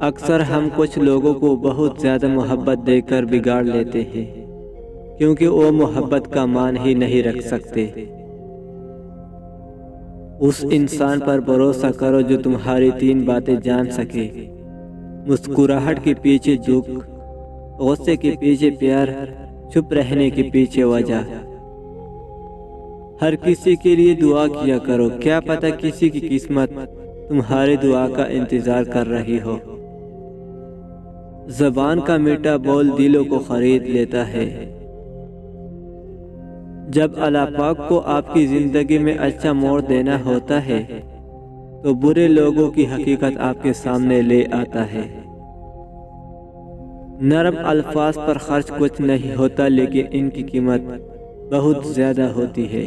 اکثر ہم کچھ لوگوں کو بہت زیادہ محبت دے کر بگاڑ لیتے ہیں، کیونکہ وہ محبت کا مان ہی نہیں رکھ سکتے۔ اس انسان پر بھروسہ کرو جو تمہاری 3 باتیں جان سکے: مسکراہٹ کے پیچھے دکھ، غصے کے پیچھے پیار، چپ رہنے کے پیچھے وجہ۔ ہر کسی کے لیے دعا کیا کرو، کیا پتہ کسی کی قسمت تمہاری دعا کا انتظار کر رہی ہو۔ زبان کا میٹھا بول دلوں کو خرید لیتا ہے۔ جب اللہ پاک کو آپ کی زندگی میں اچھا موڑ دینا ہوتا ہے تو برے لوگوں کی حقیقت آپ کے سامنے لے آتا ہے۔ نرم الفاظ پر خرچ کچھ نہیں ہوتا، لیکن ان کی قیمت بہت زیادہ ہوتی ہے۔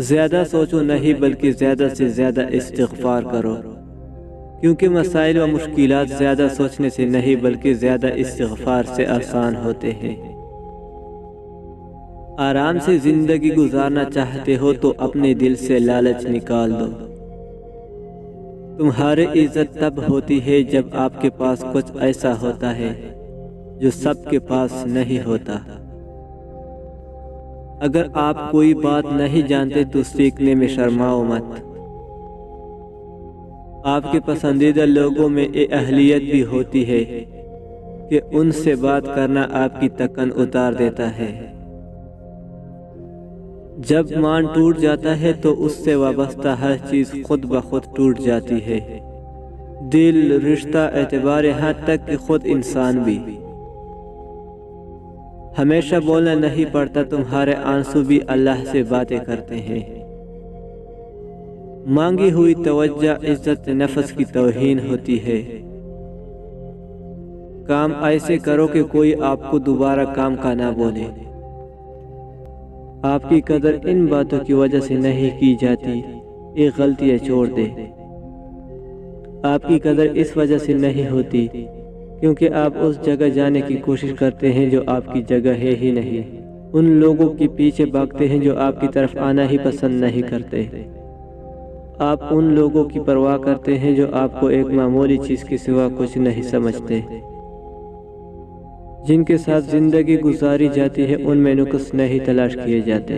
زیادہ سوچو نہیں، بلکہ زیادہ سے زیادہ استغفار کرو، کیونکہ مسائل و مشکلات زیادہ سوچنے سے نہیں بلکہ زیادہ استغفار سے آسان ہوتے ہیں۔ آرام سے زندگی گزارنا چاہتے ہو تو اپنے دل سے لالچ نکال دو۔ تمہاری عزت تب ہوتی ہے جب آپ کے پاس کچھ ایسا ہوتا ہے جو سب کے پاس نہیں ہوتا۔ اگر آپ کوئی بات نہیں جانتے تو سیکھنے میں شرماؤ مت۔ آپ کے پسندیدہ لوگوں میں یہ اہلیت بھی ہوتی ہے کہ ان سے بات کرنا آپ کی تکن اتار دیتا ہے۔ جب مان ٹوٹ جاتا ہے تو اس سے وابستہ ہر چیز خود بخود ٹوٹ جاتی ہے، دل، رشتہ، اعتبار، یہاں تک کہ خود انسان بھی۔ ہمیشہ بولنا نہیں پڑتا، تمہارے آنسو بھی اللہ سے باتیں کرتے ہیں۔ مانگی ہوئی توجہ عزت نفس کی توہین ہوتی ہے۔ کام ایسے کرو کہ کوئی آپ کو دوبارہ کام کا نہ بولے۔ آپ کی قدر ان باتوں کی وجہ سے نہیں کی جاتی، یہ غلطیاں چھوڑ دے۔ آپ کی قدر اس وجہ سے نہیں ہوتی کیونکہ آپ اس جگہ جانے کی کوشش کرتے ہیں جو آپ کی جگہ ہے ہی نہیں، ان لوگوں کے پیچھے بھاگتے ہیں جو آپ کی طرف آنا ہی پسند نہیں کرتے۔ آپ ان لوگوں کی پرواہ کرتے ہیں جو آپ کو ایک معمولی چیز کے سوا کچھ نہیں سمجھتے۔ جن کے ساتھ زندگی گزاری جاتی ہے ان میں نقص نہیں تلاش کیے جاتے۔